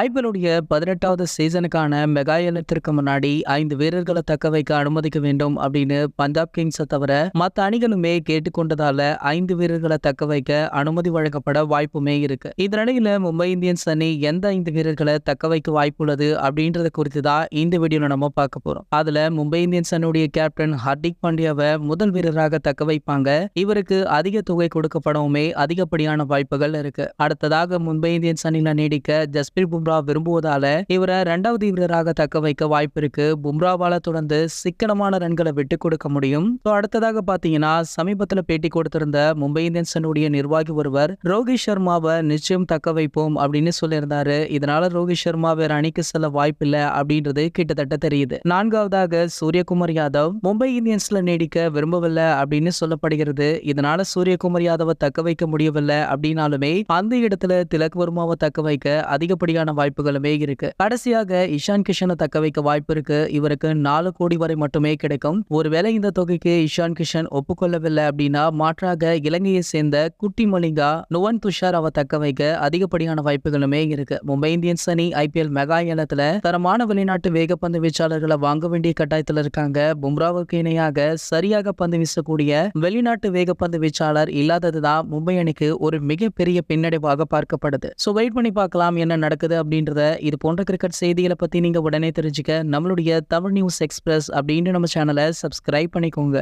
ஐபிஎல்லுடைய 18வது சீசனுக்கான mega ஏலத்திற்கு முன்னாடி 5 வீரர்களை தக்க வைக்க அனுமதிக்க வேண்டும் அப்படின்னு பஞ்சாப் கிங்ஸை தவிர மற்ற அணிகளுமே கேட்டுக்கொண்டதால 5 வீரர்களை தக்க வைக்க அனுமதி வழங்கப்பட வாய்ப்புமே இருக்கு. இந்த நிலையில மும்பை இந்தியன்ஸ் அணி எந்த 5 வீரர்களை தக்க வைக்க வாய்ப்புள்ளது அப்படின்றத குறித்து தான் இந்த வீடியோல நம்ம பார்க்க போறோம். அதுல மும்பை இந்தியன்ஸ் அணியுடைய கேப்டன் ஹர்திக் பாண்டியாவை முதல் வீரராக தக்க வைப்பாங்க. இவருக்கு அதிக தொகை கொடுக்கப்படவுமே அதிகப்படியான வாய்ப்புகள் இருக்கு. அடுத்ததாக மும்பை இந்தியன்ஸ் அணியில நீடிக்க ஜஸ்பிரீத் பும்ரா விரும்புவதால இவரை 2வது வீரராக தக்க வைக்க வாய்ப்பு இருக்கு. பும்ராவால தொடர்ந்து சிக்கனமான ரன்களை விட்டு கொடுக்க முடியும். அடுத்ததாக பாத்தீங்கன்னா சமீபத்துல பேட்டி கொடுத்திருந்த மும்பை இந்தியன்ஸ் அணியுடைய நிர்வாகி ஒருவர் ரோஹித் சர்மாவை நிச்சயம் தக்க வைப்போம் அப்படின்னு சொல்லியிருந்தாரு. இதனால ரோஹித் சர்மா வேற அணிக்கு செல்ல வாய்ப்பில்லை அப்படின்றது கிட்டத்தட்ட தெரியுது. 4வதாக சூரியகுமார் யாதவ் மும்பை இந்தியன்ஸ்ல நீடிக்க விரும்பவில்லை அப்படின்னு சொல்லப்படுகிறது. இதனால சூரியகுமார் யாதவை தக்க வைக்க முடியவில்லை அப்படின்னாலுமே அந்த இடத்துல திலக் வர்மாவை தக்க வைக்க அதிகப்படியான வாய்ப்புகளுமே இருக்கு. கடைசியாக இஷான் கிஷனை தக்க வைக்க வாய்ப்பு இருக்கு. இவருக்கு 4 கோடி வரை மட்டுமே கிடைக்கும். ஒருவேளை இந்த தொகைக்கு இஷான் கிஷன் ஒப்புக்கொள்ளவில்லை அப்படின்னா மாற்றாக இலங்கையை சேர்ந்த குட்டி மலிங்கா நுவன் துஷார் அவ தக்க வைக்க அதிகப்படியான வாய்ப்புகளுமே இருக்கு. மும்பை இந்தியன்ஸ் அணி ஐபிஎல் மெகா ஏலத்துல தரமான வெளிநாட்டு வேகப்பந்து வீச்சாளர்களை வாங்க வேண்டிய கட்டாயத்தில் இருக்காங்க. பும்ராவுக்கு இணையாக சரியாக பந்து வீசக்கூடிய வெளிநாட்டு வேகப்பந்து வீச்சாளர் இல்லாததுதான் மும்பை அணிக்கு ஒரு மிகப்பெரிய பின்னடைவாக பார்க்கப்படுது. வெயிட் பண்ணி பார்க்கலாம் என்ன நடக்குது அப்படின்றத. இது போன்ற கிரிக்கெட் செய்திகளை பத்தி நீங்க உடனே தெரிஞ்சுக்க நம்மளுடைய தமிழ் நியூஸ் எக்ஸ்பிரஸ் அப்படின்ற நம்ம சேனலை சப்ஸ்கிரைப் பண்ணிக்கோங்க.